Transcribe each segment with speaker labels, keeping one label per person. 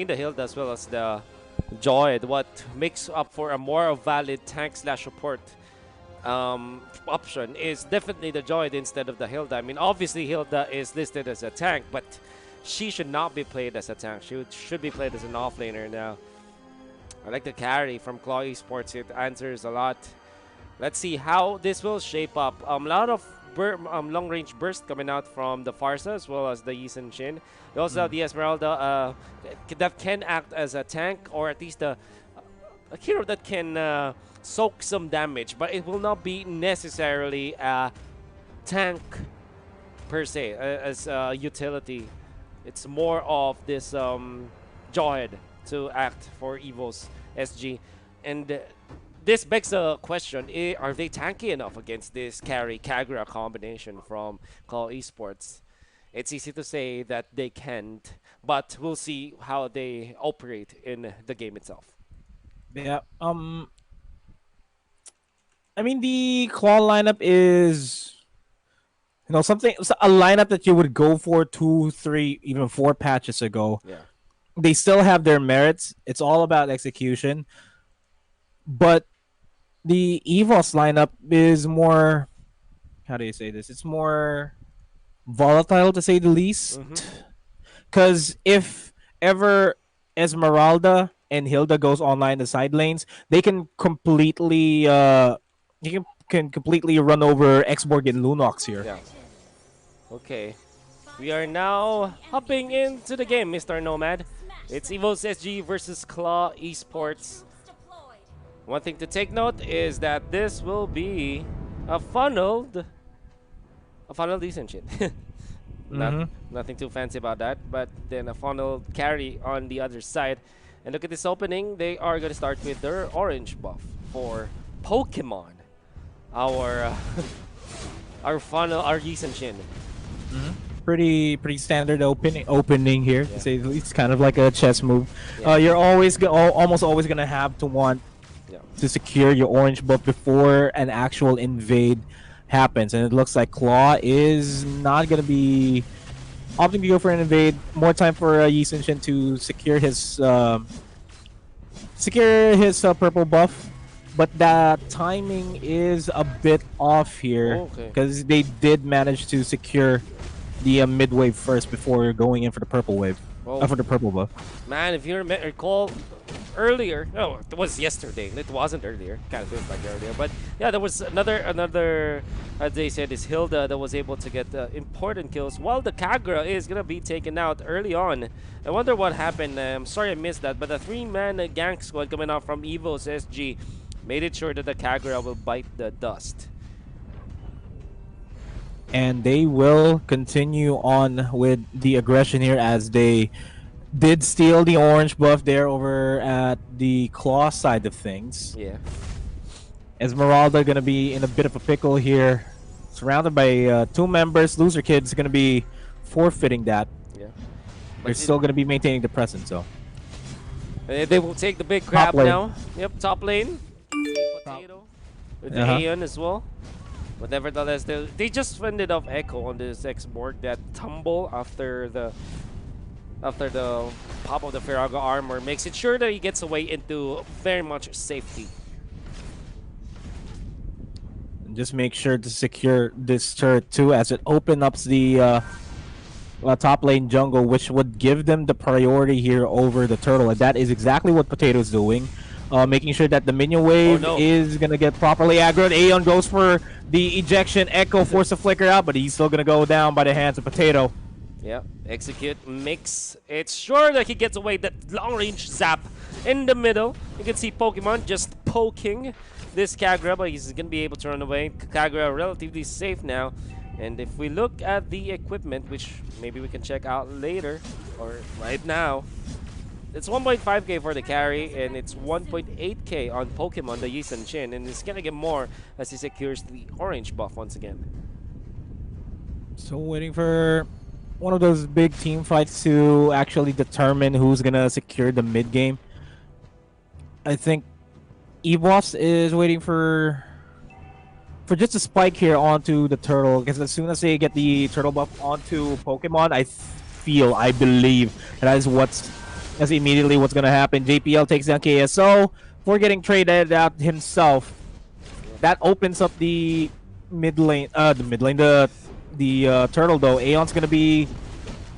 Speaker 1: between the Hilda as well as the Joyd, what makes up for a more valid tank/support option is definitely the Joyd instead of the Hilda. I mean, obviously Hilda is listed as a tank, but she should not be played as a tank. She should be played as an offlaner now. I like the carry from Claw Esports. It answers a lot. Let's see how this will shape up. A lot of long-range burst coming out from the Farsa as well as the Yisun Shin. We also have the Esmeralda that can act as a tank, or at least a hero that can soak some damage, but it will not be necessarily a tank per se as a utility. It's more of this Jawhead to act for EVOS SG. And this begs the question, are they tanky enough against this carry Kagura combination from Call Esports? It's easy to say that they can't, but we'll see how they operate in the game itself.
Speaker 2: Yeah. I mean, the Claw lineup is, something, a lineup that you would go for 2, 3, even 4 patches ago.
Speaker 1: Yeah.
Speaker 2: They still have their merits. It's all about execution. But the EVOS lineup is more, how do you say this? It's more volatile, to say the least. Because if ever Esmeralda and Hilda goes online the side lanes, they can completely can completely run over Xborg and Lunox here.
Speaker 1: Yeah. Okay. We are now hopping into the game, Mr. Nomad. It's EVOS SG versus Claw Esports. One thing to take note is that this will be a funneled decent shit. Nothing too fancy about that, but then a funneled carry on the other side. And look at this opening. They are going to start with their orange buff for Pokemon. Our Yisun Shin.
Speaker 2: Pretty standard opening here, to say the least. Kind of like a chess move.
Speaker 1: Yeah.
Speaker 2: You're almost always gonna have to want to secure your orange buff before an actual invade happens, and it looks like Claw is not gonna be opting to go for an invade. More time for Yisun Shin to secure his purple buff, but that timing is a bit off here because they did manage to secure the mid wave first before going in for the purple wave. For the purple buff.
Speaker 1: Man, if you recall earlier, no, it was yesterday. It wasn't earlier. Kind of feels like earlier, but yeah, there was another, as they said, is Hilda that was able to get important kills, while the Kagura is gonna be taken out early on. I wonder what happened. I'm sorry I missed that, but a 3-man gank squad coming out from EVOS SG made it sure that the Kagura will bite the dust.
Speaker 2: And they will continue on with the aggression here, as they did steal the orange buff there over at the Claw side of things.
Speaker 1: Yeah.
Speaker 2: Esmeralda going to be in a bit of a pickle here. Surrounded by 2 members. Loser Kid's going to be forfeiting that.
Speaker 1: Yeah.
Speaker 2: They're still going to be maintaining the presence, though.
Speaker 1: They will take the big grab now. Yep, top lane. Potato. With the Aeon as well. But nevertheless, they just fended off Echo on this Xborg. That tumble after the pop of the Firaga armor makes it sure that he gets away into very much safety.
Speaker 2: And just make sure to secure this turret too, as it opens up the top lane jungle, which would give them the priority here over the turtle. And that is exactly what Potato's doing. Making sure that the minion wave is going to get properly aggroed. Aeon goes for the ejection. Echo forces a flicker out, but he's still going to go down by the hands of Potato.
Speaker 1: Yeah, execute, makes it sure that he gets away that long-range zap in the middle. You can see Pokemon just poking this Kagura, but he's going to be able to run away. Kagura relatively safe now. And if we look at the equipment, which maybe we can check out later, or right now, it's 1.5k for the carry, and it's 1.8k on Pokemon, the Yisun Shin, and it's gonna get more as he secures the orange buff once again.
Speaker 2: So waiting for one of those big team fights to actually determine who's gonna secure the mid game. I think EVOS is waiting for just a spike here onto the turtle, because as soon as they get the turtle buff onto Pokemon, I believe that is what's That's immediately what's gonna happen. JPL takes down KSO for getting traded out himself. That opens up the mid lane. The turtle though. Aeon's gonna be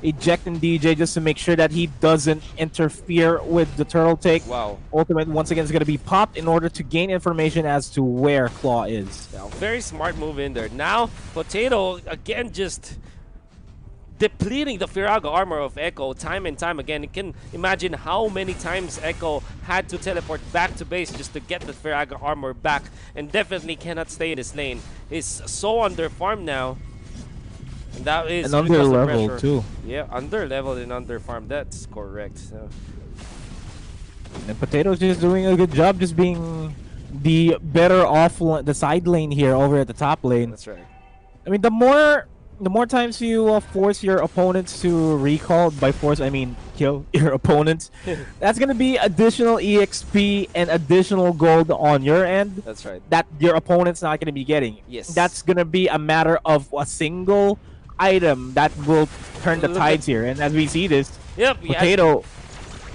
Speaker 2: ejecting DJ just to make sure that he doesn't interfere with the turtle take.
Speaker 1: Wow.
Speaker 2: Ultimate once again is gonna be popped in order to gain information as to where Claw is.
Speaker 1: Yeah, very smart move in there. Now Potato again just depleting the Firaga armor of Echo time and time again. You can imagine how many times Echo had to teleport back to base just to get the Firaga armor back, and definitely cannot stay in this lane. He's so under farm now. And that is
Speaker 2: and under level too.
Speaker 1: Yeah, under level and under farm. That's correct. So.
Speaker 2: And Potato's just doing a good job, just being the better the side lane here over at the top lane.
Speaker 1: That's right.
Speaker 2: I mean, the more times you force your opponents to recall, by force I mean kill your opponents, that's gonna be additional EXP and additional gold on your end.
Speaker 1: That's right.
Speaker 2: That your opponent's not gonna be getting.
Speaker 1: Yes.
Speaker 2: That's gonna be a matter of a single item that will turn the tides here. And as we see this,
Speaker 1: yep,
Speaker 2: Potato.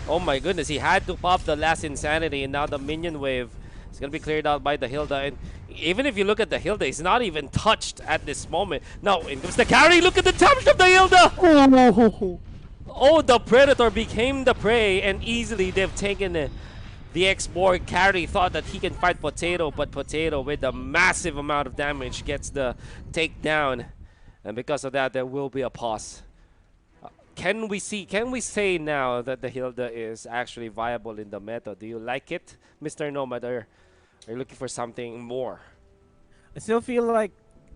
Speaker 1: Oh my goodness, he had to pop the last Insanity, and now the minion wave is going to be cleared out by the Hilda. And even if you look at the Hilda, he's not even touched at this moment. Now, in comes the carry. Look at the damage of the Hilda! Oh, the Predator became the prey, and easily they've taken the X-Borg. Carry thought that he can fight Potato, but Potato, with a massive amount of damage, gets the takedown. And because of that, there will be a pause. Can we say now that the Hilda is actually viable in the meta? Do you like it, Mr. Nomad, or are you looking for something more?
Speaker 2: I still feel like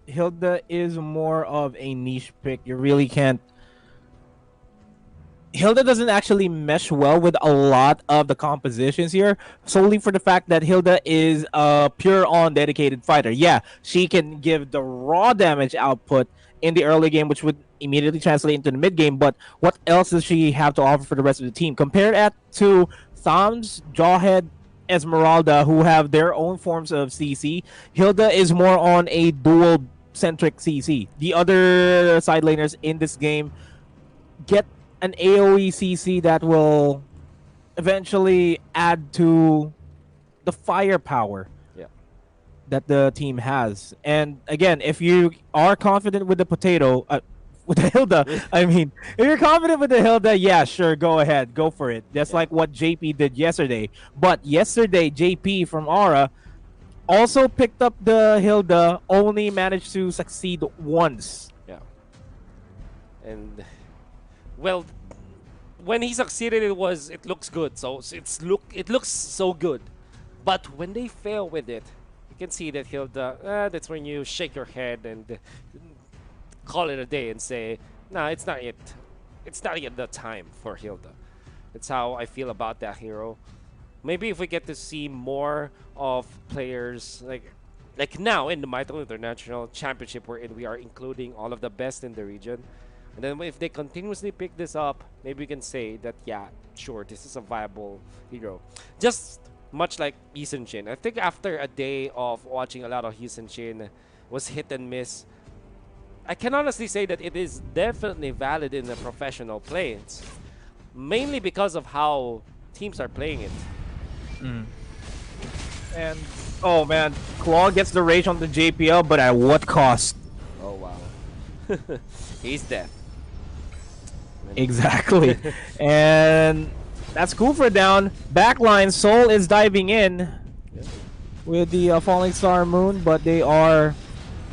Speaker 2: Hilda is more of a niche pick. You really can't. Hilda doesn't actually mesh well with a lot of the compositions here, solely for the fact that Hilda is a pure on dedicated fighter. Yeah, she can give the raw damage output in the early game, which would immediately translate into the mid game, but what else does she have to offer for the rest of the team? Compare that to Thumbs, Jawhead, Esmeralda, who have their own forms of CC. Hilda is more on a dual-centric CC. The other side laners in this game get an AoE CC that will eventually add to the firepower that the team has. And again, if you are confident with the Potato, with the Hilda, I mean, if you're confident with the Hilda, yeah, sure, go ahead, go for it. That's like what JP did yesterday. But yesterday, JP from Aura also picked up the Hilda, only managed to succeed once.
Speaker 1: Yeah. And, well, when he succeeded, it looks good. So it looks so good. But when they fail with it, you can see that Hilda, that's when you shake your head and call it a day and say, no, it's not yet. It's not yet the time for Hilda. That's how I feel about that hero. Maybe if we get to see more of players like now in the Mytel International Championship, wherein we are including all of the best in the region, and then if they continuously pick this up, maybe we can say that, yeah, sure, this is a viable hero. Just much like Eason Shin. I think after a day of watching a lot of Eason Shin was hit and miss, I can honestly say that it is definitely valid in the professional play. It's mainly because of how teams are playing it.
Speaker 2: And, oh man, Claw gets the rage on the JPL, but at what cost?
Speaker 1: Oh wow. He's dead.
Speaker 2: Exactly. And that's cool for down. Backline, Soul is diving in with the Falling Star Moon, but they are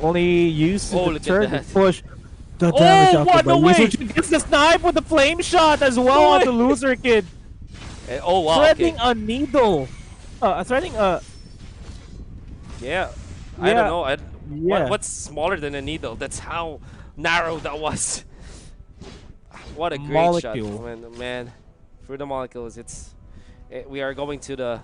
Speaker 2: only used to the turn to push the damage out.
Speaker 1: What? No way!
Speaker 2: Gets the snipe with the flame shot as well on the loser kid.
Speaker 1: Oh wow!
Speaker 2: Threading a needle. Threading a.
Speaker 1: Yeah. I don't know. What's smaller than a needle? That's how narrow that was. What a great
Speaker 2: molecule.
Speaker 1: shot, man. Through the molecules, we are going to the,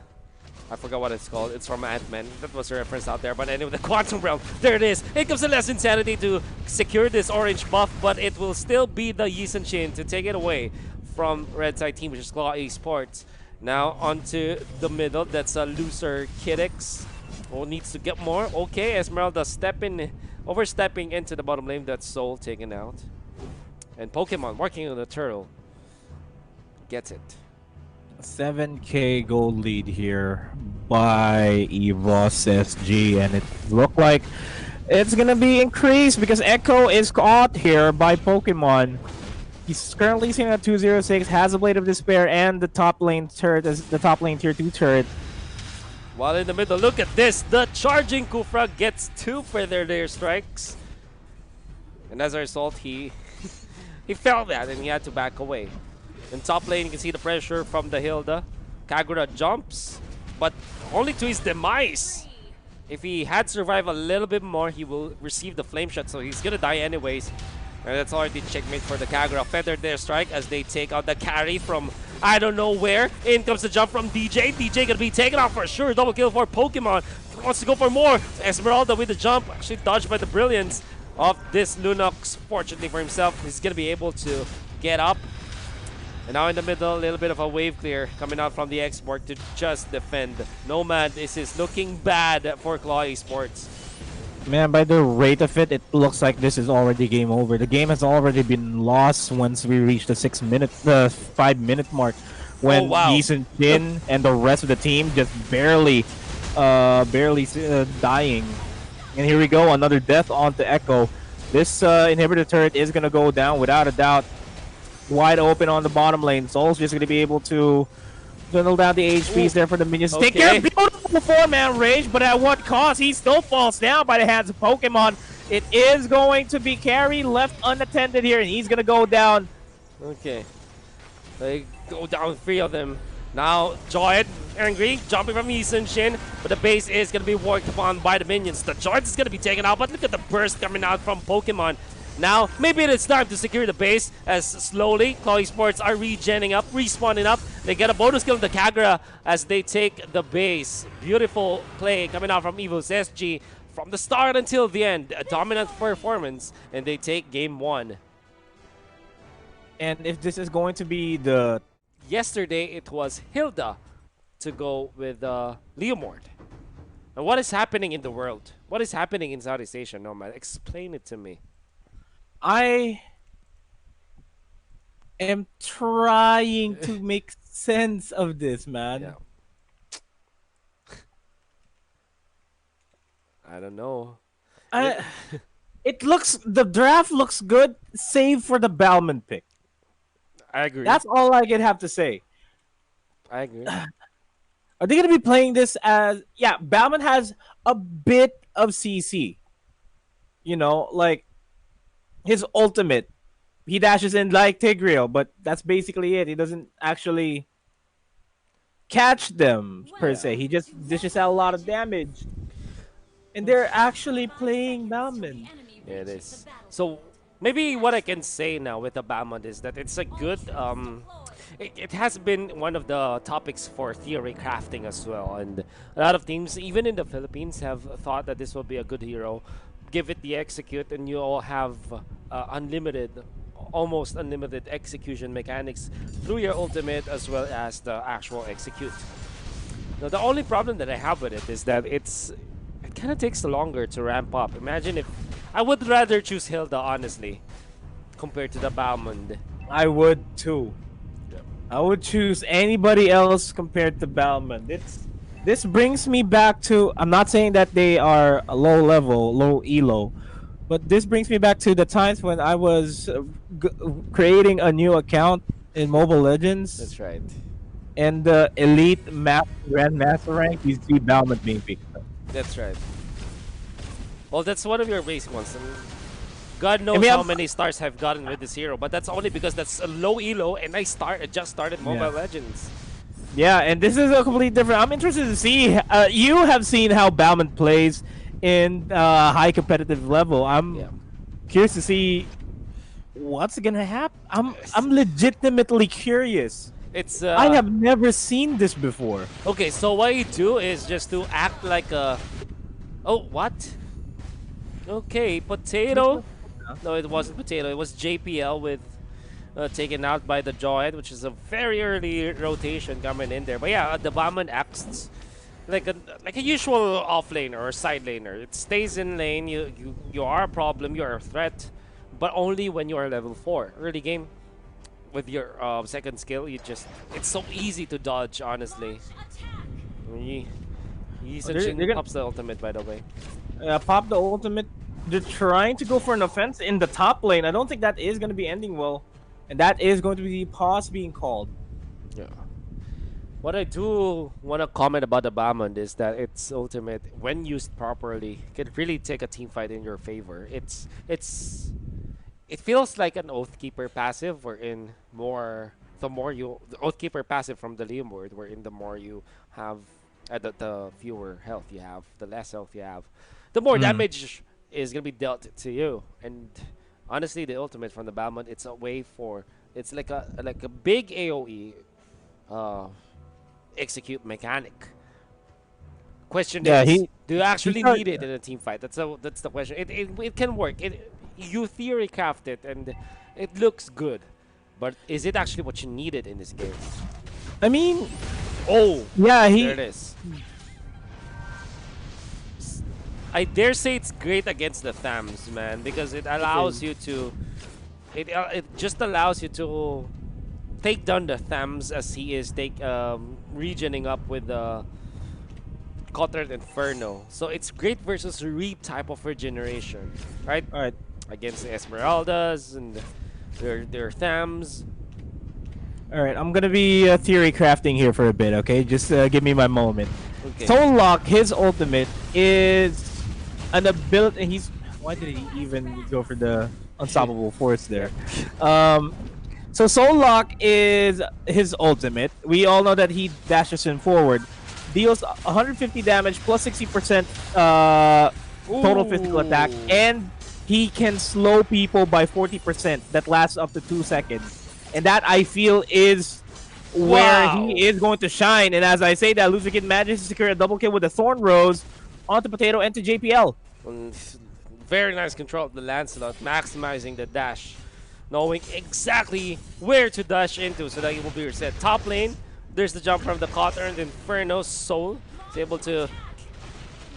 Speaker 1: I forgot what it's called. It's from Ant-Man. That was a reference out there. But anyway, the Quantum Realm. There it is. It comes the last Insanity to secure this orange buff, but it will still be the Eason Shin to take it away from Red Side team, which is Claw ESports. Now onto the middle. That's a loser Kidix. Oh, needs to get more. Okay, Esmeralda overstepping into the bottom lane. That's Soul taken out. And Pokemon working on the turtle. Gets it.
Speaker 2: 7K gold lead here by EVOS SG, and it looked like it's gonna be increased because Echo is caught here by Pokemon. He's currently sitting at 206, has a Blade of Despair, and the top lane turret, as the top lane tier 2 turret.
Speaker 1: While in the middle, look at this. The charging Kufra gets 2 for their strikes. And as a result, he felt that and he had to back away. In top lane, you can see the pressure from the Hilda. Kagura jumps, but only to his demise. If he had survived a little bit more, he will receive the flame shot, so he's gonna die anyways. And that's already checkmate for the Kagura. Feathered their strike as they take out the carry from I don't know where. In comes the jump from DJ. DJ gonna be taken out for sure. Double kill for Pokemon. Wants to go for more. Esmeralda with the jump. Actually dodged by the brilliance of this Lunox. Fortunately for himself, he's gonna be able to get up. And now in the middle, a little bit of a wave clear coming out from the export to just defend. Nomad, this is looking bad for Claw Esports.
Speaker 2: Man, by the rate of it, it looks like this is already game over. The game has already been lost once we reach the 5-minute mark, when Yi Sun Shin and the rest of the team just barely dying. And here we go, another death onto Echo. This inhibitor turret is gonna go down without a doubt. Wide open on the bottom lane. Soul's just gonna be able to dwindle down the HPs there for the minions. Okay. Take care. Beautiful 4-man rage, but at what cost? He still falls down by the hands of Pokemon. It is going to be carry left unattended here, and he's gonna go down.
Speaker 1: Okay. They go down 3 of them. Now, Joyd, angry, jumping from Yi Sun Shin, but the base is gonna be worked upon by the minions. The Joyd is gonna be taken out, but look at the burst coming out from Pokemon. Now, maybe it's time to secure the base as slowly Claw Esports are respawning up. They get a bonus kill on the Kagura as they take the base. Beautiful play coming out from EVOS SG from the start until the end. A dominant performance, and they take game 1.
Speaker 2: And if this is going to be the...
Speaker 1: Yesterday, it was Hilda to go with Leomord. And what is happening in the world? What is happening in Southeast Asia, Nomad? Explain it to me.
Speaker 2: I am trying to make sense of this, man.
Speaker 1: Yeah. I don't know.
Speaker 2: The draft looks good, save for the Balman pick.
Speaker 1: I agree.
Speaker 2: That's all I can have to say.
Speaker 1: I agree.
Speaker 2: Are they going to be playing this as... Yeah, Balman has a bit of CC. You know, like... His ultimate, he dashes in like Tigreal, but that's basically it. He doesn't actually catch them, per se. He just dishes out a lot of damage. And they're actually playing Balmond.
Speaker 1: Yeah, it is. So, maybe what I can say now with the Balmond is that it's a good... It has been one of the topics for theory crafting as well. And a lot of teams, even in the Philippines, have thought that this will be a good hero. Give it the execute, and you all have almost unlimited execution mechanics through your ultimate as well as the actual execute. Now, the only problem that I have with it is that it kind of takes longer to ramp up. Imagine if I would rather choose Hilda, honestly, compared to the Balmond.
Speaker 2: I would too. Yeah. I would choose anybody else compared to Balmond. This brings me back to, I'm not saying that they are a low level, low elo, but this brings me back to the times when I was creating a new account in Mobile Legends.
Speaker 1: That's right.
Speaker 2: And the elite grandmaster rank, you see Balmond being picked up.
Speaker 1: That's right. Well, that's one of your basic ones. I mean, God knows how many stars I've gotten with this hero, but that's only because that's a low elo, and I just started Mobile Legends.
Speaker 2: Yeah, and this is a completely different. I'm interested to see. You have seen how Balmond plays in high competitive level. I'm curious to see what's gonna happen. I'm legitimately curious.
Speaker 1: It's
Speaker 2: I have never seen this before.
Speaker 1: Okay, so what you do is just to act like a... Oh, what? Okay, Potato. No, it wasn't Potato. It was JPL with taken out by the Joyd, which is a very early rotation coming in there. But yeah, the Balmond acts like a usual offlaner or side laner. It stays in lane. You are a problem. You're a threat, but only when you are level 4. Early game, with your second skill, it's so easy to dodge, honestly. He
Speaker 2: They're
Speaker 1: pops the ultimate, by the way.
Speaker 2: pop the ultimate. They're trying to go for an offense in the top lane. I don't think that is going to be ending well. And that is going to be the pause being called.
Speaker 1: Yeah. What I do want to comment about the Balmond is that its ultimate, when used properly, can really take a team fight in your favor. It feels like an Oathkeeper passive, wherein the Oathkeeper passive from the Leomord, wherein the more you have, the fewer health you have, the less health you have, the more damage is gonna be dealt to you. And honestly, the ultimate from the Balmond, it's like a big AOE execute mechanic. Question
Speaker 2: Yeah,
Speaker 1: is, do you actually
Speaker 2: start-
Speaker 1: need it in a team fight? That's the question. It can work. You theory craft it and it looks good, but is it actually what you needed in this game?
Speaker 2: I mean,
Speaker 1: Oh,
Speaker 2: yeah,
Speaker 1: there it is. I dare say it's great against the Thams, man, because it allows you to. It just allows you to take down the Thams as he is regening up with the Cottered Inferno. So it's great versus Reap type of regeneration, right?
Speaker 2: all right.
Speaker 1: Against the Esmeraldas and their Thams.
Speaker 2: All right, I'm gonna be theory crafting here for a bit, okay? Just give me my moment.
Speaker 1: Okay.
Speaker 2: Soul Lock, his ultimate is an ability. Why did he even go for the unstoppable force there? So Soul Lock is his ultimate. We all know that he dashes him forward, deals 150 damage plus 60% total physical attack,
Speaker 1: Ooh.
Speaker 2: and he can slow people by 40%. That lasts up to 2 seconds. And that, I feel, is where
Speaker 1: Wow.
Speaker 2: he is going to shine. And as I say that, Loser Kid manages to secure a double kill with the Thorn Rose onto Potato and to JPL.
Speaker 1: Very nice control of the Lancelot, maximizing the dash, knowing exactly where to dash into so that he will be reset. Top lane, there's the jump from the Cottered Inferno. Soul is able to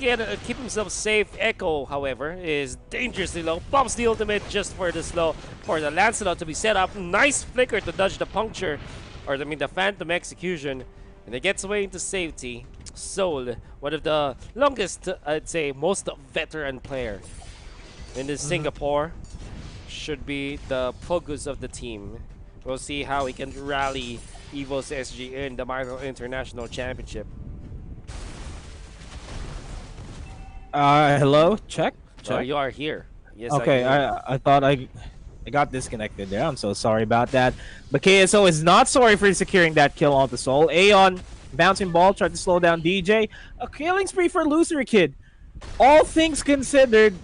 Speaker 1: keep himself safe. Echo, however, is dangerously low. Pops the ultimate just for the Lancelot to be set up. Nice flicker to dodge the puncture, the Phantom Execution, and it gets away into safety. Soul, one of the longest, I'd say, most veteran player in this Singapore, should be the focus of the team. We'll see how he can rally EVOS SG in the Mytel International Championship.
Speaker 2: Hello? Check?
Speaker 1: So you are here. Yes.
Speaker 2: Okay, I thought I got disconnected there. I'm so sorry about that. But KSO is not sorry for securing that kill onto Soul. Aeon, bouncing ball, tried to slow down DJ. A killing spree for Loser Kid. All things considered,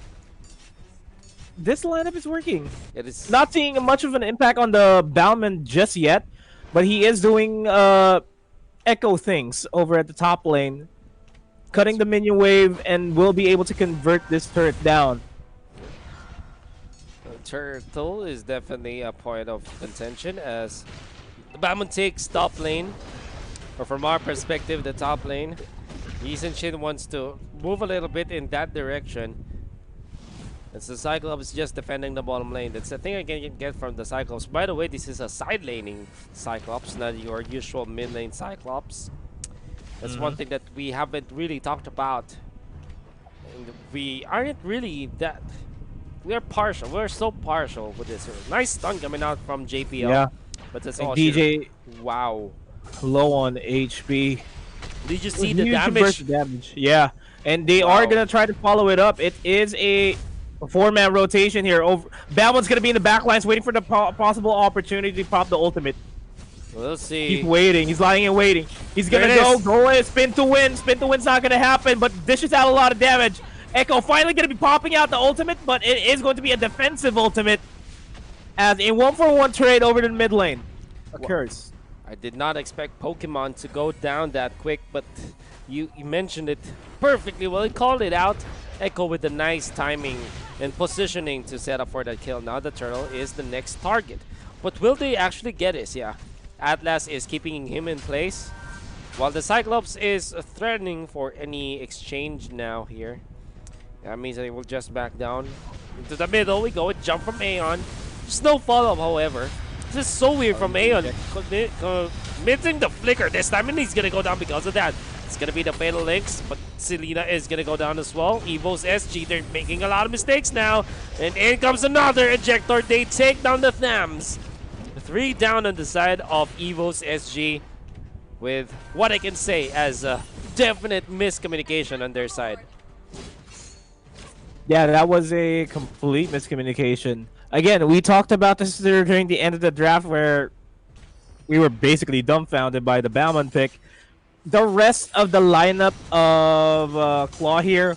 Speaker 2: this lineup is working.
Speaker 1: It is
Speaker 2: Not seeing much of an impact on the Balmond just yet, but he is doing echo things over at the top lane, cutting the minion wave, and will be able to convert this turret down.
Speaker 1: Turtle is definitely a point of contention as the Batman takes top lane, or from our perspective, the top lane. Yisun Shin wants to move a little bit in that direction. It's the Cyclops just defending the bottom lane. That's the thing I can get from the Cyclops. By the way, this is a side laning Cyclops, not your usual mid lane Cyclops. That's one thing that we haven't really talked about. And we aren't really that. We're partial. We're so partial with this. Nice stun coming out from JPL.
Speaker 2: Yeah.
Speaker 1: But that's
Speaker 2: And
Speaker 1: all.
Speaker 2: DJ
Speaker 1: Wow.
Speaker 2: low on HP.
Speaker 1: Did you see the
Speaker 2: Huge
Speaker 1: damage?
Speaker 2: burst of damage. Yeah, and they are gonna try to follow it up. It is a four-man rotation here. Balmon's gonna be in the back lines, waiting for the possible opportunity to pop the ultimate.
Speaker 1: We'll see.
Speaker 2: He's waiting. He's lying and waiting. He's gonna go in, spin to win. Spin to win's not gonna happen, but dishes out a lot of damage. Echo finally gonna be popping out the ultimate, but it is going to be a defensive ultimate, as a 1-for-1 trade over to the mid lane occurs.
Speaker 1: I did not expect Pokemon to go down that quick, but you mentioned it perfectly well. You called it out. Echo with the nice timing and positioning to set up for that kill. Now the turtle is the next target. But will they actually get it? Yeah. Atlas is keeping him in place, while the Cyclops is threatening for any exchange now here. That means they will just back down into the middle. We go with jump from Aeon. Just no follow-up, however. This is so weird from Aeon. Committing the flicker this time, and he's gonna go down because of that. It's gonna be the fatal links, but Selena is gonna go down as well. EVOS SG, they're making a lot of mistakes now. And in comes another ejector. They take down the Thams. 3 down on the side of EVOS SG, with what I can say as a definite miscommunication on their side.
Speaker 2: Yeah, that was a complete miscommunication. Again, we talked about this during the end of the draft where we were basically dumbfounded by the Bauman pick. The rest of the lineup of Claw here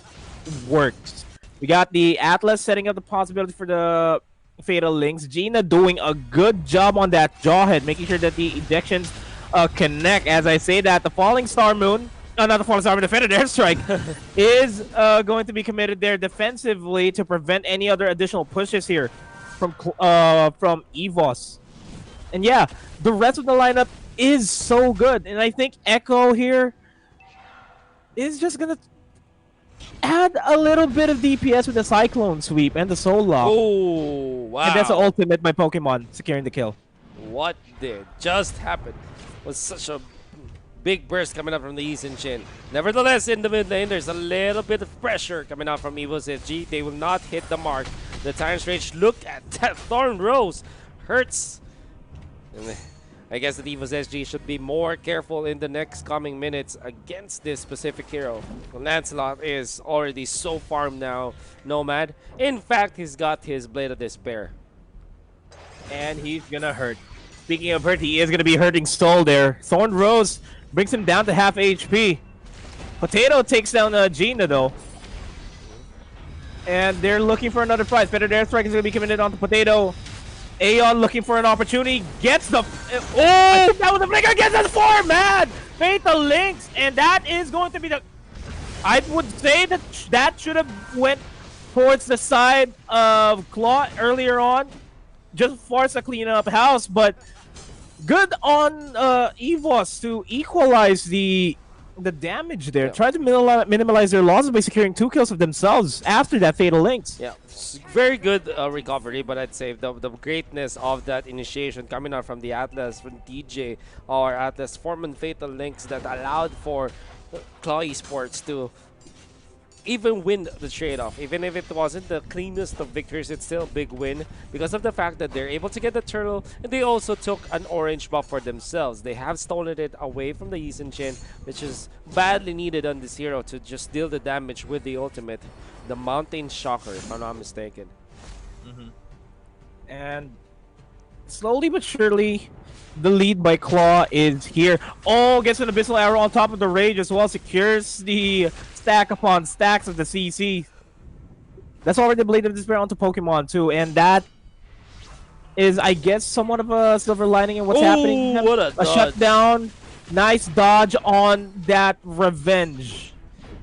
Speaker 2: works. We got the Atlas setting up the possibility for the Fatal Links. Gina doing a good job on that Jawhead, making sure that the ejections connect. As I say that, the Falling Star Moon, not the Falling Star Moon, the Defended Airstrike is going to be committed there defensively to prevent any other additional pushes here from EVOS. And yeah, the rest of the lineup is so good. And I think Echo here is just going to add a little bit of DPS with the Cyclone Sweep and the Soul Lock.
Speaker 1: Oh, wow.
Speaker 2: And that's the ultimate by Pokemon, securing the kill.
Speaker 1: What did just happen? Was such a big burst coming up from the East and Chin. Nevertheless, in the mid lane, there's a little bit of pressure coming out from EVOS SG. They will not hit the mark. The Tyrant's Rage, look at that Thorn Rose. Hurts. And I guess that EVOS SG should be more careful in the next coming minutes against this specific hero. Lancelot is already so farmed now, Nomad. In fact, he's got his Blade of Despair.
Speaker 2: And he's gonna hurt. Speaking of hurt, he is gonna be hurting Soul there. Thorn Rose brings him down to half HP. Potato takes down Gina though. And they're looking for another prize. Better Airstrike is gonna be committed onto Potato. Aeon looking for an opportunity, gets the... I think that was the flicker, gets the 4, man! Fatal Links, and that is going to be the... I would say that that should have went towards the side of Claw earlier on. Just force a clean up house, but good on EVOS to equalize the damage there.
Speaker 1: Yeah.
Speaker 2: Try to minimize their losses by securing 2 kills of themselves after that Fatal Links.
Speaker 1: Yeah, very good recovery, but I'd say the greatness of that initiation coming out from the Atlas, from DJ or Atlas, forming Fatal Links that allowed for Claw Esports to even win the trade-off. Even if it wasn't the cleanest of victories, it's still a big win because of the fact that they're able to get the turtle, and they also took an orange buff for themselves. They have stolen it away from the Yisun Chin, which is badly needed on this hero to just deal the damage with the ultimate, the Mountain Shocker, if I'm not mistaken.
Speaker 2: And slowly but surely, the lead by Claw is here. Oh, gets an Abyssal Arrow on top of the Rage as well, secures the stack upon stacks of the CC. That's already the Blade of Despair onto Pokemon too, and that is, I guess, somewhat of a silver lining in what's happening.
Speaker 1: What a dodge.
Speaker 2: Shutdown. Nice dodge on that Revenge.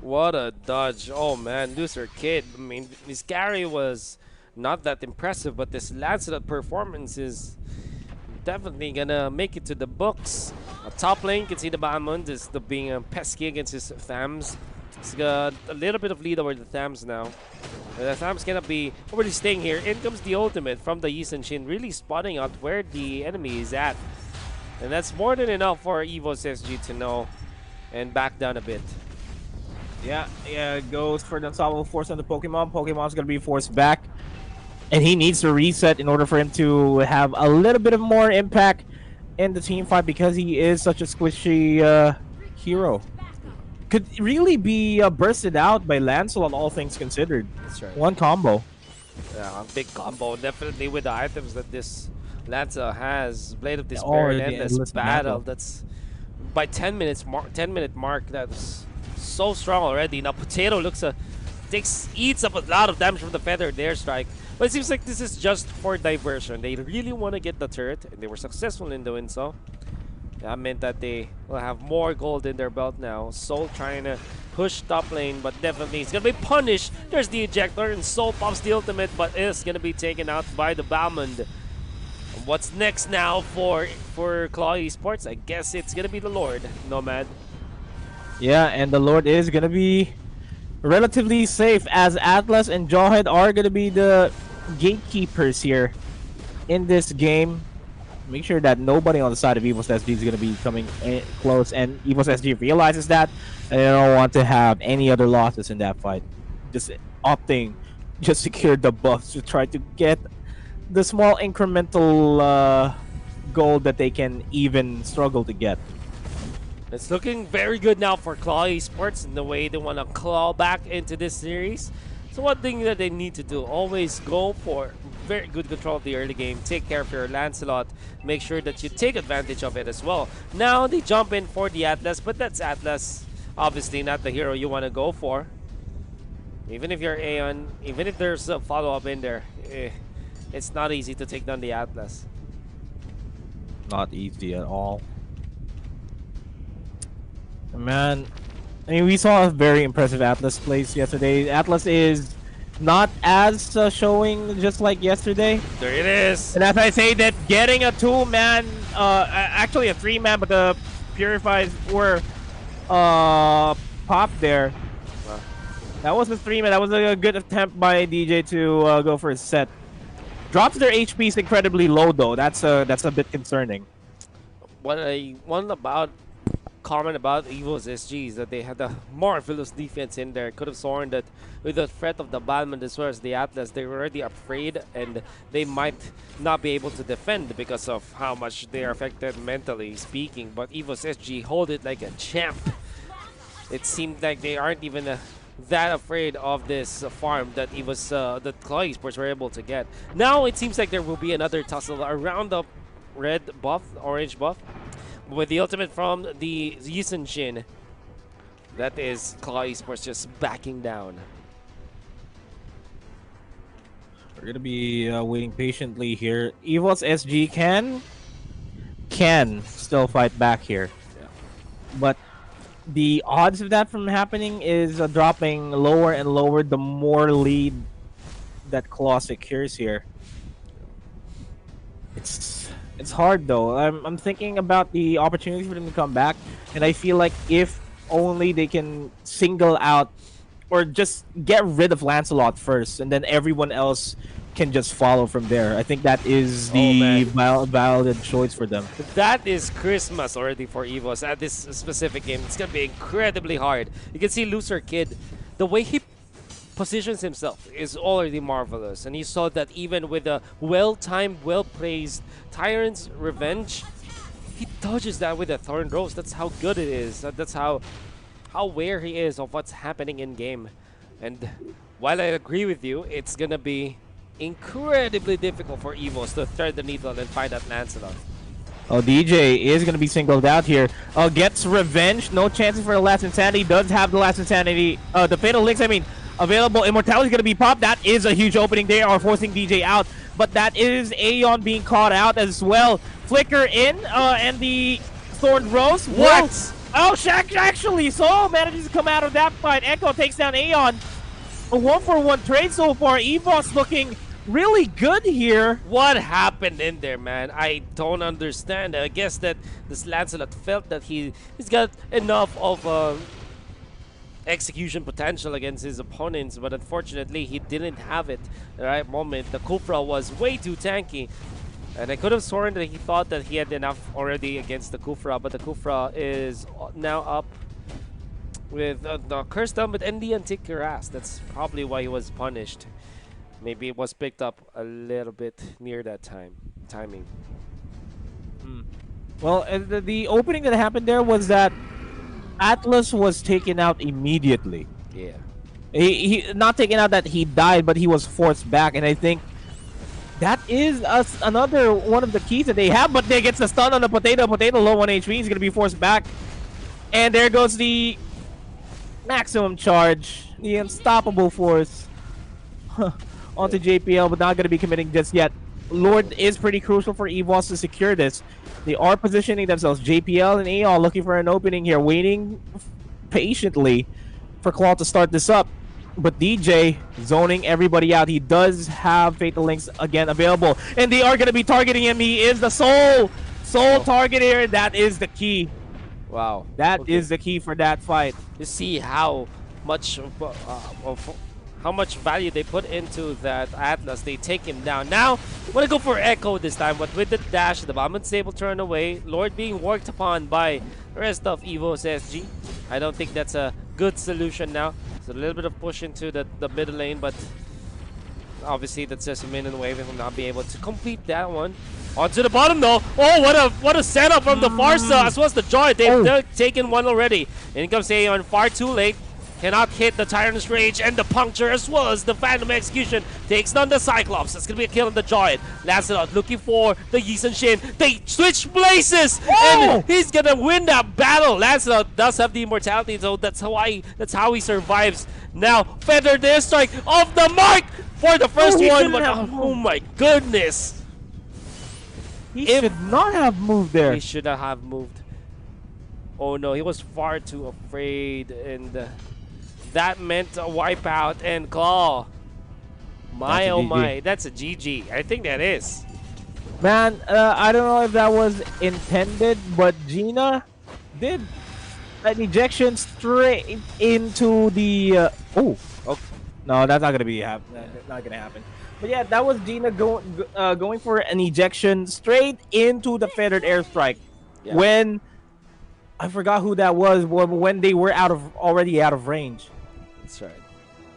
Speaker 1: What a dodge. Oh man, Loser Kid. I mean, his carry was not that impressive, but this Lancelot performance is definitely gonna make it to the books. Top lane, you can see the Bahamond is being pesky against his Thams. He's got a little bit of lead over the Thams now. The Thams cannot be already staying here. In comes the ultimate from the Yisun Chin, really spotting out where the enemy is at. And that's more than enough for EVOS SG to know and back down a bit.
Speaker 2: Yeah, goes for the Unstoppable Force on the Pokemon. Pokemon's gonna be forced back. And he needs to reset in order for him to have a little bit of more impact in the team fight because he is such a squishy hero. Could really be bursted out by Lancelot, all things considered.
Speaker 1: That's right.
Speaker 2: One combo.
Speaker 1: Yeah, a big combo, definitely with the items that this Lanza has. Blade of Despair and Endless Battle. That's by 10-minute mark. That's so strong already. Now Potato looks eats up a lot of damage from the Feathered Airstrike. But it seems like this is just for diversion. They really want to get the turret, and they were successful in doing so. That meant that they will have more gold in their belt now. Soul trying to push top lane, but definitely he's going to be punished. There's the ejector, and Soul pops the ultimate, but is going to be taken out by the Balmond. What's next now for Claw Esports? I guess it's going to be the Lord, Nomad.
Speaker 2: Yeah, and the Lord is going to be relatively safe as Atlas and Jawhead are going to be the gatekeepers here in this game. make sure that nobody on the side of EVOS SG is going to be coming close, and EVOS SG realizes that, and they don't want to have any other losses in that fight. Just opting, just secure the buffs to try to get the small incremental goal that they can even struggle to get.
Speaker 1: It's looking very good now for Claw Esports in the way they want to claw back into this series. So one thing that they need to do, always go for very good control of the early game. Take care of your Lancelot. Make sure that you take advantage of it as well. Now they jump in for the Atlas, but that's Atlas. Obviously not the hero you want to go for. Even if you're Aeon, even if there's a follow-up in there, it's not easy to take down the Atlas.
Speaker 2: Not easy at all. Man, I mean, we saw a very impressive Atlas place yesterday. Atlas is not as showing just like yesterday.
Speaker 1: There it is.
Speaker 2: And as I say that, getting a 2-man, actually a 3-man, but the Purifies were popped there.
Speaker 1: Wow.
Speaker 2: That was a 3-man. That was a good attempt by DJ to go for a set. Drops their HPs incredibly low though. That's a bit concerning.
Speaker 1: What I want about comment about EVOS SG is that they had a marvelous defense in there. Could have sworn that with the threat of the Balmond as well as the Atlas, they were already afraid and they might not be able to defend because of how much they are affected mentally speaking. But EVOS SG hold it like a champ. It seemed like they aren't even that afraid of this farm that that Claw Esports were able to get. Now it seems like there will be another tussle around the red buff, orange buff. With the ultimate from the Yisen Shin, that is Claw Esports just backing down.
Speaker 2: We're going to be waiting patiently here. EVOS SG can still fight back here.
Speaker 1: Yeah.
Speaker 2: But the odds of that from happening is dropping lower and lower the more lead that Claw secures here. It's hard though. I'm thinking about the opportunity for them to come back, and I feel like if only they can single out or just get rid of Lancelot first, and then everyone else can just follow from there. I think that is the valid choice for them.
Speaker 1: That is Christmas already for EVOS at this specific game. It's gonna be incredibly hard. You can see Loser Kid, the way he positions himself is already marvelous, and you saw that even with a well-timed, well-praised Tyrant's Revenge, he dodges that with a Thorn Rose. That's how good it is. That's how aware he is of what's happening in game. And while I agree with you, it's gonna be incredibly difficult for EVOS to thread the needle and find that Lancelot.
Speaker 2: Oh, DJ is going to be singled out here. Gets Revenge. No chances for the Last Insanity. Does have the Last Insanity. The Fatal Links, I mean, available. Immortality is going to be popped. That is a huge opening. They are forcing DJ out. But that is Aeon being caught out as well. Flicker in, and the Thorn Rose.
Speaker 1: What?
Speaker 2: Oh, Shaq actually so manages to come out of that fight. Echo takes down Aeon. A 1-for-1 trade so far. EVOS looking really good here.
Speaker 1: What happened in there, man? I don't understand. I guess that this Lancelot felt that he's got enough of execution potential against his opponents, but unfortunately he didn't have it at the right moment. The Kufra was way too tanky, and I could have sworn that he thought that he had enough already against the Kufra, but the Kufra is now up with the Curse Helmet and the Anticuirass. That's probably why he was punished. Maybe it was picked up a little bit near that timing.
Speaker 2: Well, the opening that happened there was that Atlas was taken out immediately.
Speaker 1: Yeah.
Speaker 2: He not taken out that he died, but he was forced back, and I think that is another one of the keys that they have. But they gets the stun on the Potato. Potato low on HP. He's gonna be forced back, and there goes the maximum charge, the unstoppable force onto JPL, but not gonna be committing just yet. Lord is pretty crucial for EVOS to secure this. They are positioning themselves. JPL and Aeon looking for an opening here, waiting patiently for Claw to start this up. But DJ zoning everybody out. He does have Fatal Links again available, and they are going to be targeting him. He is the sole target here. That is the key.
Speaker 1: Wow.
Speaker 2: That is the key for that fight.
Speaker 1: You see how much how much value they put into that Atlas. They take him down. Now, want to go for Echo this time, but with the dash, the Bombman's able to turn away. Lord being worked upon by the rest of EVOS SG. I don't think that's a good solution now. So a little bit of push into the middle lane, but obviously that's just a minion wave and will not be able to complete that one. Onto the bottom though. Oh, what a setup from the Farsa as well as the Joy. They've taken one already. In comes Aeon, far too late. Cannot hit the Tyrant's Rage and the Puncture as well as the Phantom Execution. Takes down the Cyclops. It's going to be a kill on the Giant. Lancelot looking for the Yisun Shin. They switch places! And he's going to win that battle. Lancelot does have the immortality, so that's how he survives. Now, Feather their strike off the mark for the first one. But oh my goodness.
Speaker 2: He should not have moved there.
Speaker 1: He should not have moved. Oh no, he was far too afraid, and that meant a wipeout and claw. My oh my, that's a GG. I think that is.
Speaker 2: Man, I don't know if that was intended, but Gina did an ejection straight into the. Oh, no, that's not gonna be not gonna happen. But yeah, that was Gina going for an ejection straight into the feathered airstrike. Yeah. When I forgot who that was, when they were already out of range.
Speaker 1: That's right.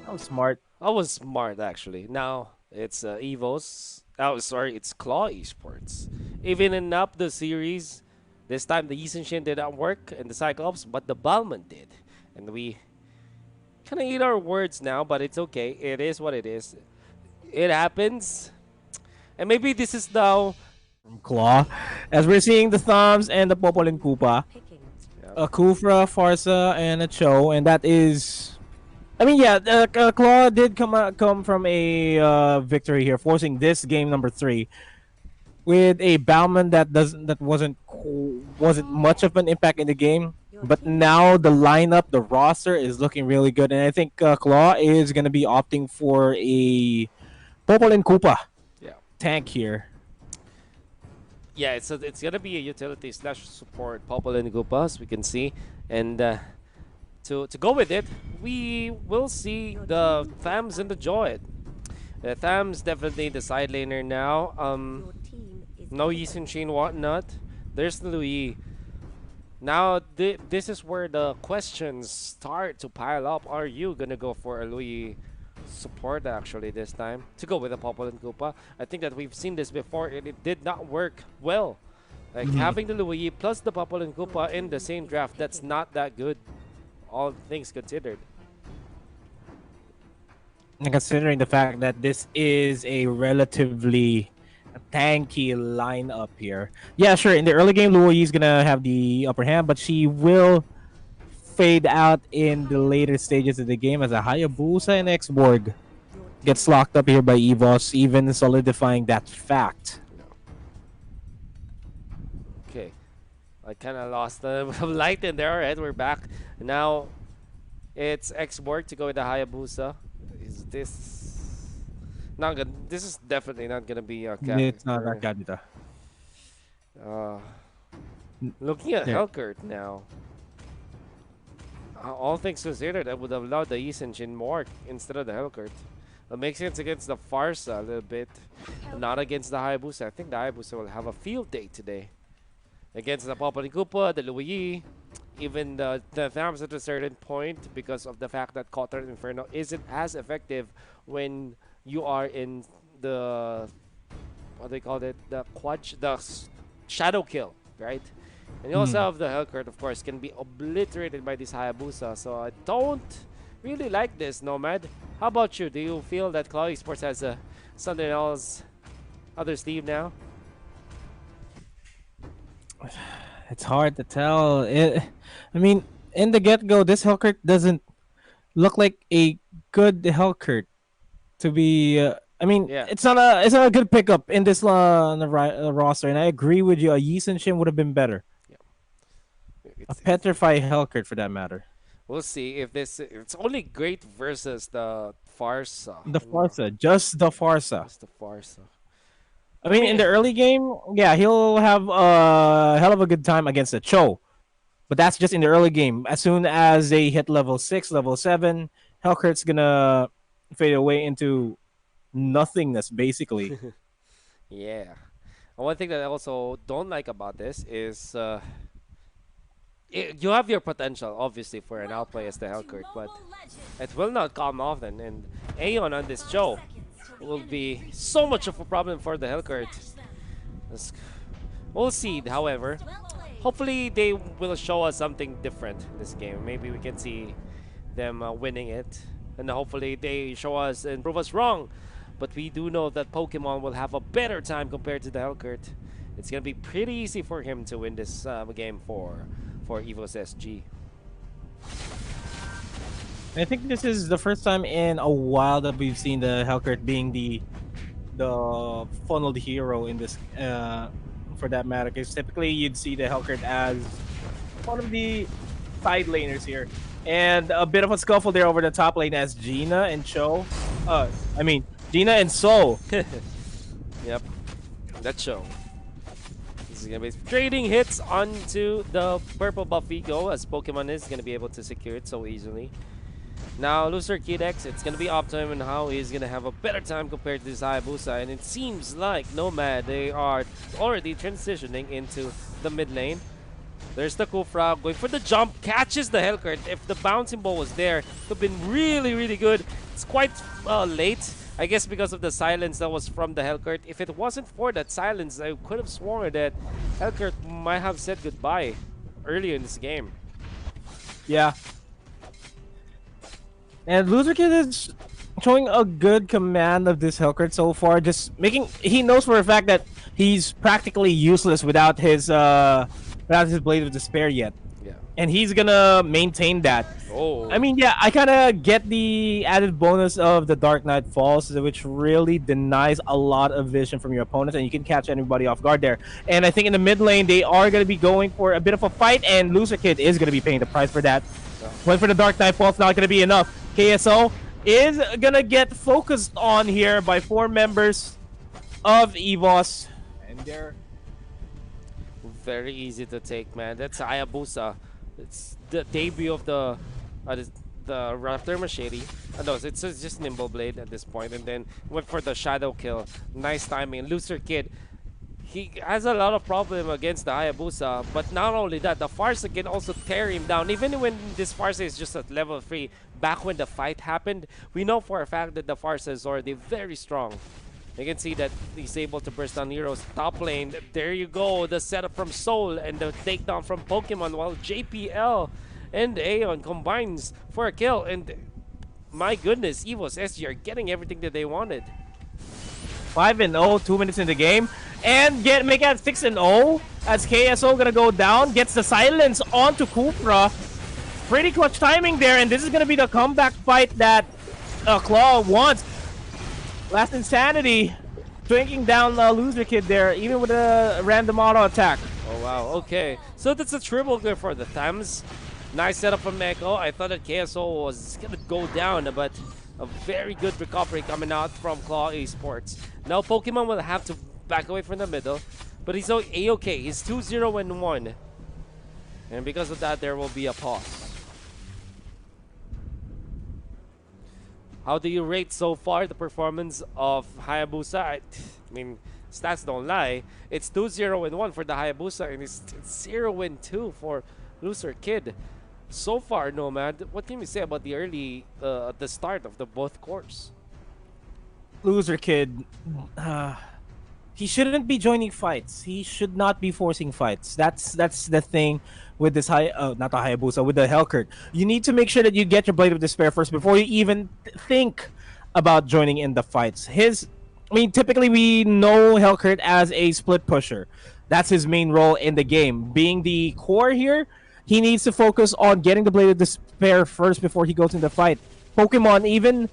Speaker 2: That was smart.
Speaker 1: That was smart actually. Now it's EVOS. Oh, sorry, it's Claw Esports. Evening up the series. This time the Yisun Shin did not work and the Cyclops, but the Balman did. And we kind of eat our words now, but it's okay. It is what it is. It happens. And maybe this is now
Speaker 2: from Claw. As we're seeing the Thumbs and the Popol and Koopa. A Kufra, Farsa, and a Cho. And that is... I mean, yeah, Claw did come from a victory here, forcing this game number 3. With a Bauman that wasn't much of an impact in the game. But now the lineup, the roster is looking really good. And I think Claw is going to be opting for a Popol and Koopa tank here.
Speaker 1: Yeah, it's gonna be a utility / support Popol and Koopa, as we can see, and to go with it, we will see the Thams and the Joy. The Thams definitely the side laner now. No Yisun Shin whatnot. There's the Louis. Now this is where the questions start to pile up. Are you gonna go for a Louis support actually this time to go with the Popol and Koopa? I think that we've seen this before and it did not work well. Like having the Louis plus the Popol and Koopa in the same draft, that's not that good, all things considered.
Speaker 2: And considering the fact that this is a relatively tanky lineup here. Yeah, sure, in the early game, Louis is gonna have the upper hand, but she will fade out in the later stages of the game as a Hayabusa and X-Borg gets locked up here by EVOS, even solidifying that fact.
Speaker 1: Okay, I kind of lost the light in there. Alright, we're back. Now it's X-Borg to go with the Hayabusa. Is this not good? This is definitely not gonna be a
Speaker 2: It's not Kadita.
Speaker 1: Looking at Hellcurt now. All things considered, I would have loved the Yisun Shin more instead of the Hellcurt. It makes sense against the Farsa a little bit, not against the Hayabusa. I think the Hayabusa will have a field day today. Against the Popol and Koopa, the Louis, even the Thams at a certain point, because of the fact that Cotter Inferno isn't as effective when you are in the, what they call it, the shadow kill, right? And you also have the Hellcurt, of course, can be obliterated by this Hayabusa. So I don't really like this, Nomad. How about you? Do you feel that Claw Esports has something else other sleeve now?
Speaker 2: It's hard to tell. I mean, in the get-go, this Hellcurt doesn't look like a good Hellcurt to be. I mean, it's not a good pickup in this roster, and I agree with you. A Yisun Shin would have been better. A petrified Hellcurt for that matter.
Speaker 1: We'll see if it's only great versus the Farsa.
Speaker 2: The Farsa, just the Farsa.
Speaker 1: Just the Farsa.
Speaker 2: I mean, in the early game, yeah, he'll have a hell of a good time against the Cho. But that's just in the early game. As soon as they hit level 6, level 7, Hellcurt's gonna fade away into nothingness, basically.
Speaker 1: Yeah. And one thing that I also don't like about this is you have your potential, obviously, for an outplay as the Hellcurt, but it will not come often. And Aeon on this show will be so much of a problem for the Hellcurt. We'll see, however. Hopefully, they will show us something different in this game. Maybe we can see them winning it. And hopefully, they show us and prove us wrong. But we do know that Pokemon will have a better time compared to the Hellcurt. It's going to be pretty easy for him to win this game for EVOS SG.
Speaker 2: I think this is the first time in a while that we've seen the Hellcurt being the funneled hero in this for that matter. Because typically you'd see the Hellcurt as one of the side laners here. And a bit of a scuffle there over the top lane as Gina and Cho. Gina and So.
Speaker 1: Yep, that show. This is going to be trading hits onto the purple buff Ego as Pokemon is going to be able to secure it so easily. Now, Loser Kid X, it's going to be up to him and how he's going to have a better time compared to this Hayabusa. And it seems like Nomad, they are already transitioning into the mid lane. There's the Kufra going for the jump, catches the Hellcurt. If the bouncing ball was there, it would have been really, really good. It's quite late, I guess, because of the silence that was from the Hellcurt. If it wasn't for that silence, I could have sworn that Hellcurt might have said goodbye earlier in this game.
Speaker 2: Yeah. And Loser Kid is showing a good command of this Hellcurt so far. He knows for a fact that he's practically useless without his Blade of Despair yet.
Speaker 1: Yeah.
Speaker 2: And he's gonna maintain that.
Speaker 1: Oh.
Speaker 2: I mean, yeah, I kind of get the added bonus of the Dark Knight Falls, which really denies a lot of vision from your opponents, and you can catch anybody off guard there. And I think in the mid lane, they are going to be going for a bit of a fight, and Loser Kid is going to be paying the price for that.
Speaker 1: Yeah.
Speaker 2: Went for the Dark Knight Falls, not going to be enough. KSO is going to get focused on here by 4 members of EVOS. And they're
Speaker 1: very easy to take, man. That's Hayabusa. It's the debut of the Raptor Machete. No, it's just Nimble Blade at this point, and then went for the Shadow Kill. Nice timing. Loser Kid, he has a lot of problem against the Hayabusa, but not only that, the Farsa can also tear him down. Even when this Farsa is just at level 3, back when the fight happened, we know for a fact that the Farsa is already very strong. You can see that he's able to burst down heroes. Top lane, there you go. The setup from Soul and the takedown from Pokemon, while JPL and Aeon combines for a kill. And my goodness, EVOS SG are getting everything that they wanted.
Speaker 2: 5-0, 2 minutes in the game. And make it 6-0 as KSO gonna go down. Gets the silence onto Kufra. Pretty clutch timing there, and this is gonna be the comeback fight that Claw wants. Last Insanity drinking down Loser Kid there, even with a random auto attack.
Speaker 1: Oh wow, okay. So that's a triple kill for the Thames. Nice setup from Echo. I thought that KSO was gonna go down, but a very good recovery coming out from Claw ESports. Now Pokemon will have to back away from the middle, but he's A-okay. He's 2-0-1. And because of that, there will be a pause. How do you rate so far the performance of Hayabusa? I mean, stats don't lie. It's 2-0-1 for the Hayabusa, and it's 0-2 for Loser Kid. So far, Nomad, what can we say about the early, the start of the both cores?
Speaker 2: Loser Kid, he shouldn't be joining fights. He should not be forcing fights. That's the thing with this not the Hayabusa, with the Hellcurt. You need to make sure that you get your Blade of Despair first before you even think about joining in the fights. Typically we know Hellcurt as a split pusher. That's his main role in the game. Being the core here, he needs to focus on getting the Blade of Despair first before he goes in the fight. Pokemon, even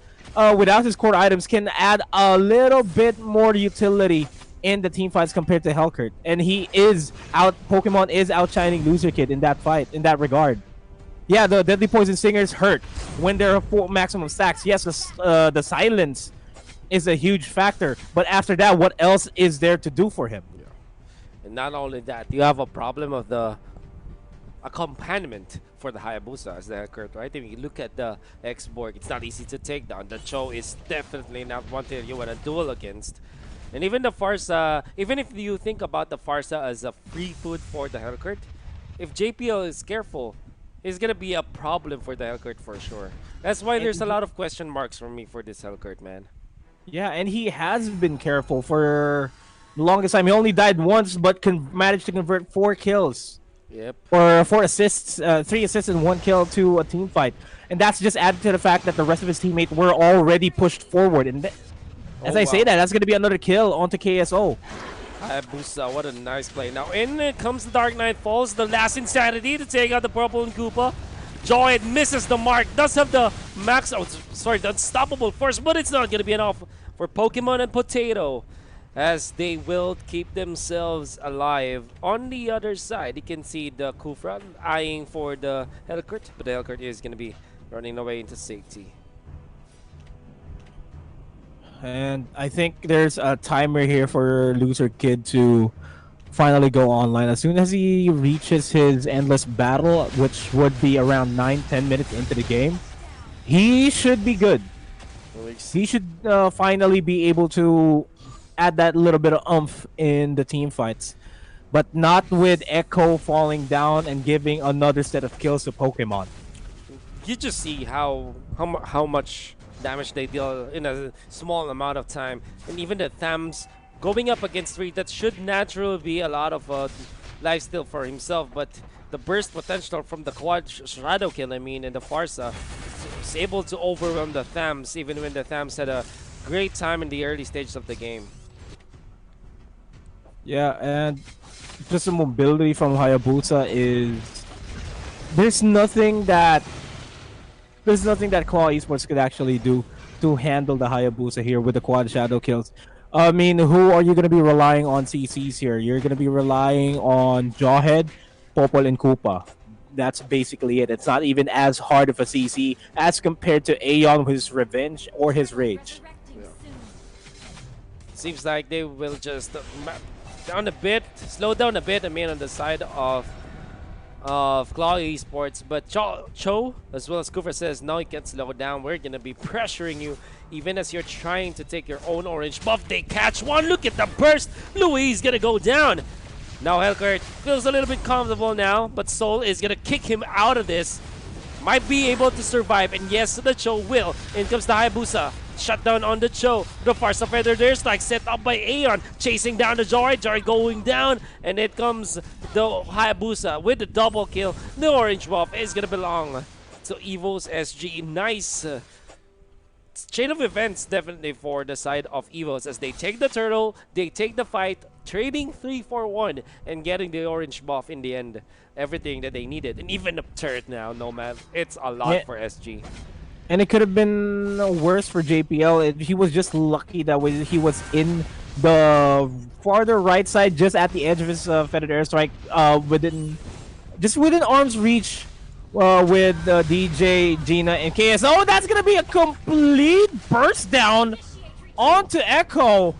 Speaker 2: without his core items, can add a little bit more utility in the team fights compared to Hellcurt, and Pokemon is outshining Loser Kid in that fight, in that regard. Yeah, the Deadly Poison Stingers hurt when there are 4 maximum stacks. Yes, the silence is a huge factor, but after that, what else is there to do for him?
Speaker 1: Yeah. And not only that, you have a problem of the accompaniment for the Hayabusa as the Hellcurt, right? If you look at the X-Borg, it's not easy to take down. The Cho is definitely not one that you want to duel against. And even the Farsa, even if you think about the Farsa as a free food for the Hellcurt, if JPL is careful, it's gonna be a problem for the Hellcurt for sure. That's why there's a lot of question marks for me for this Hellcurt, man.
Speaker 2: Yeah, and he has been careful for the longest time. He only died once, but managed to convert 4 kills.
Speaker 1: Yep.
Speaker 2: Or 4 assists, 3 assists and 1 kill to a team fight. And that's just added to the fact that the rest of his teammates were already pushed forward. And as I say that, that's going to be another kill onto KSO.
Speaker 1: Hayabusa, what a nice play. Now in comes the Dark Knight Falls, the last insanity to take out the Purple and Koopa. Joy misses the mark, does have the max, the unstoppable force, but it's not going to be enough for Pokemon and Potato, as they will keep themselves alive. On the other side, you can see the Kufra eyeing for the Hellcurt, but the Hellcurt is going to be running away into safety.
Speaker 2: And I think there's a timer here for Loser Kid to finally go online. As soon as he reaches his endless battle, which would be around 9-10 minutes into the game, he should be good. He should finally be able to add that little bit of oomph in the team fights. But not with Echo falling down and giving another set of kills to Pokemon.
Speaker 1: You just see how much damage they deal in a small amount of time. And even the Thams going up against 3, that should naturally be a lot of lifesteal for himself. But the burst potential from the quad shadow kill, and the Farsa, is able to overwhelm the Thams, even when the Thams had a great time in the early stages of the game.
Speaker 2: Yeah, and just the mobility from Hayabusa is... There's nothing that Claw Esports could actually do to handle the Hayabusa here with the quad shadow kills. I mean, who are you going to be relying on CCs here? You're going to be relying on Jawhead, Popol, and Koopa. That's basically it. It's not even as hard of a CC as compared to Aeon with his Revenge or his Rage.
Speaker 1: Yeah. Seems like they will just slow down a bit, on the side of Claw Esports, but Cho as well as Kufra says, no, you can't slow down. We're gonna be pressuring you even as you're trying to take your own orange buff. They catch one. Look at the burst. Louis gonna go down. Now Hellcurt feels a little bit comfortable now, but Soul is gonna kick him out of this. Might be able to survive, and yes, the Cho will. In comes the Hayabusa. Shut down on the Cho. The Farsa Feather there, like set up by Aeon, chasing down the Joy. Joy going down, and it comes the Hayabusa with the double kill. The orange buff is gonna belong to EVOS SG. Nice chain of events definitely for the side of EVOS, as they take the turtle, they take the fight, trading 3-4-1 and getting the orange buff in the end. Everything that they needed, and even the turret now, Nomad. It's a lot for SG.
Speaker 2: And it could have been worse for JPL. He was just lucky that he was in the farther right side, just at the edge of his feathered airstrike, within arm's reach with DJ, Gina, and KS. Oh, that's gonna be a complete burst down onto Echo.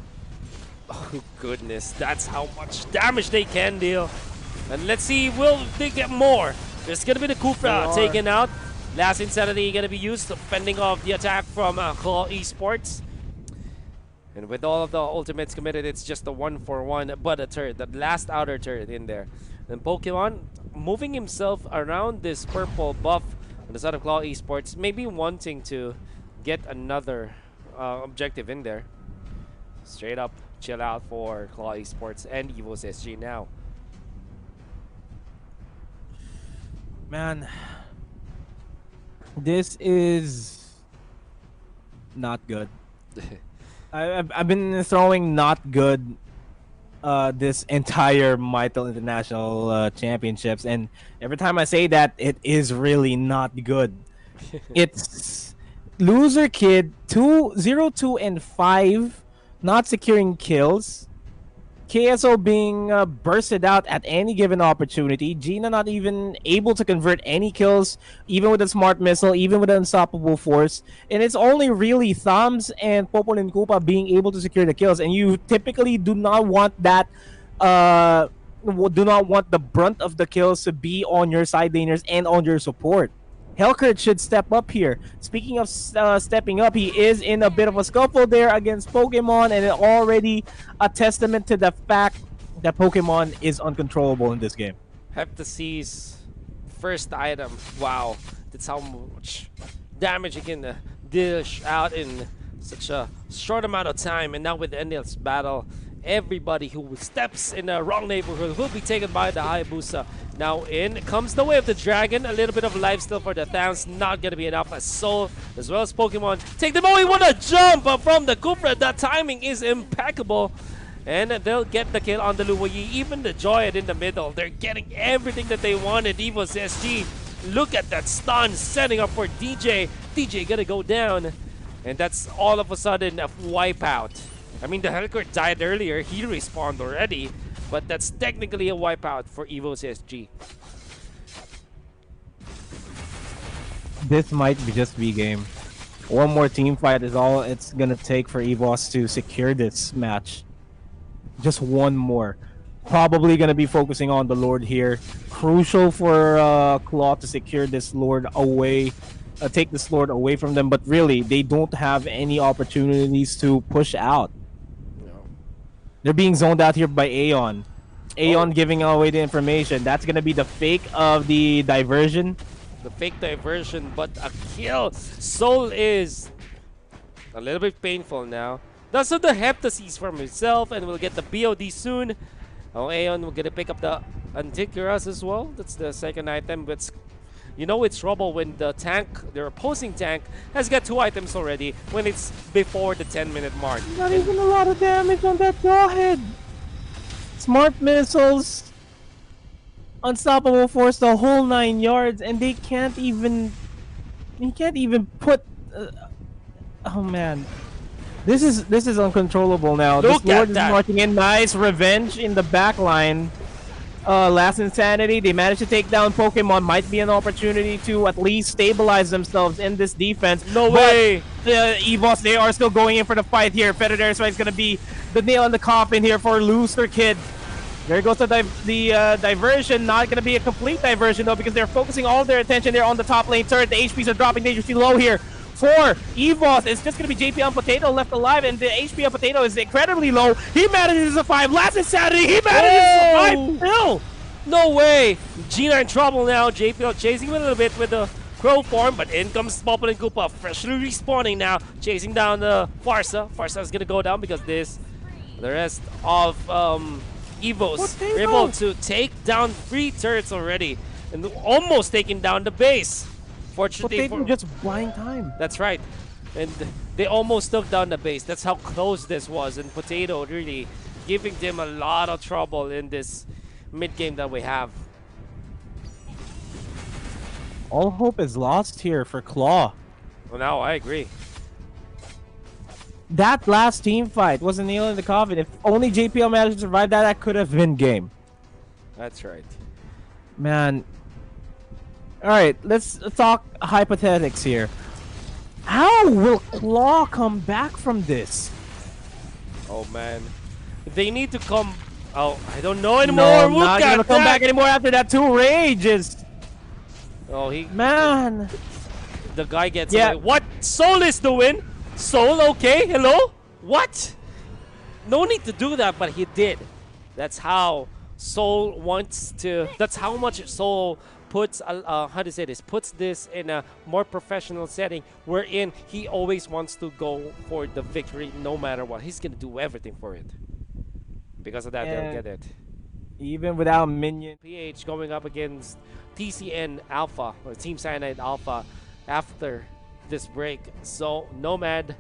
Speaker 1: Oh goodness, that's how much damage they can deal. And let's see, will they get more? There's gonna be the Kufra taken out. Last Insanity gonna be used, fending off the attack from Claw Esports. And with all of the ultimates committed, it's just a 1-for-1, but a turret, the last outer turret in there. And Pokemon moving himself around this purple buff on the side of Claw Esports, maybe wanting to get another objective in there. Straight up chill out for Claw Esports and EVOS SG now.
Speaker 2: Man, this is not good. I've been throwing not good this entire Mytel International Championships, and every time I say that, it is really not good. It's Loser Kid 0-2 and 5, not securing kills. KSO being bursted out at any given opportunity. Gina not even able to convert any kills, even with a smart missile, even with an unstoppable force. And it's only really Thumbs and Popol and Koopa being able to secure the kills. And you typically do not want that do not want the brunt of the kills to be on your side laners and on your support. Hellkurt should step up here. Speaking of stepping up, he is in a bit of a scuffle there against Pokemon, and it already a testament to the fact that Pokemon is uncontrollable in this game.
Speaker 1: Heptasea's first item. Wow, that's how much damage he can dish out in such a short amount of time. And now with the Enel's battle, everybody who steps in the wrong neighborhood will be taken by the Hayabusa. Now in comes the way of the dragon. A little bit of life still for the Thanks. Not going to be enough as Soul as well as Pokemon take them. Oh, he want to jump from the Kufra. The timing is impeccable. And they'll get the kill on the Luoyi. Even the Joyed in the middle. They're getting everything that they wanted. EVOS SG. Look at that stun setting up for DJ. DJ gonna go down. And that's all of a sudden a wipeout. I mean, the Hellkurt died earlier. He respawned already. But that's technically a wipeout for EVOS SG.
Speaker 2: This might just be game. One more team fight is all it's gonna take for EVOS to secure this match. Just one more. Probably gonna be focusing on the Lord here. Crucial for Claw to secure this Lord away, take this Lord away from them. But really, they don't have any opportunities to push out. They're being zoned out here by Aeon. Aeon giving away the information. That's gonna be the fake of the diversion.
Speaker 1: The fake diversion, but a kill. Soul is a little bit painful now. Does have the Heptaseas from himself, and we'll get the BOD soon. Oh, Aeon will get to pick up the Antikythera as well. That's the second item, but you know it's trouble when the tank, their opposing tank, has got 2 items already when it's before the 10-minute mark.
Speaker 2: Not even a lot of damage on that Jawhead. Smart missiles, unstoppable force, the whole 9 yards, and they can't even. He can't even put. Oh man, this is uncontrollable now.
Speaker 1: Look
Speaker 2: this Lord
Speaker 1: at that.
Speaker 2: is marching in. Nice revenge in the back line. Last Insanity, they managed to take down Pokemon. Might be an opportunity to at least stabilize themselves in this defense.
Speaker 1: No way!
Speaker 2: The EVOS, they are still going in for the fight here. Federator's fight is going to be the nail in the coffin here for Looster Kid. There goes the diversion. Not going to be a complete diversion though, because they're focusing all their attention there on the top lane turret. The HPs are dropping dangerously low here. For EVOS, it's just going to be JP on Potato left alive, and the HP on Potato is incredibly low. He manages to survive. Last Insanity, he manages to survive still.
Speaker 1: No way! Gina in trouble now. JPL chasing him a little bit with the Crow form, but in comes Popple and Koopa, freshly respawning now, chasing down the Farsa. Farsa is going to go down because the rest of EVOS are able to take down 3 turrets already and almost taking down the base. Fortunately,
Speaker 2: Potato just buying time.
Speaker 1: That's right. And they almost took down the base. That's how close this was. And Potato really giving them a lot of trouble in this mid-game that we have.
Speaker 2: All hope is lost here for Claw.
Speaker 1: Well, now I agree.
Speaker 2: That last team fight was a nail in the coffin. If only JPL managed to survive that, that could have been game.
Speaker 1: That's right.
Speaker 2: Man. Alright, let's talk hypothetics here. How will Claw come back from this?
Speaker 1: Oh, man. They need to come... Oh, I don't know anymore.
Speaker 2: No,
Speaker 1: Look
Speaker 2: not
Speaker 1: at
Speaker 2: gonna come
Speaker 1: that.
Speaker 2: back anymore after that 2 rages.
Speaker 1: Oh, he...
Speaker 2: Man.
Speaker 1: The guy gets away. What Soul is doing? Soul, okay? Hello? What? No need to do that, but he did. That's how Soul wants to... That's how much Soul puts... how to say this? Puts this in a more professional setting wherein he always wants to go for the victory no matter what. He's gonna do everything for it. Because of that, they'll get it.
Speaker 2: Even without minion.
Speaker 1: PH going up against TCN Alpha, or Team Cyanide Alpha, after this break. So, Nomad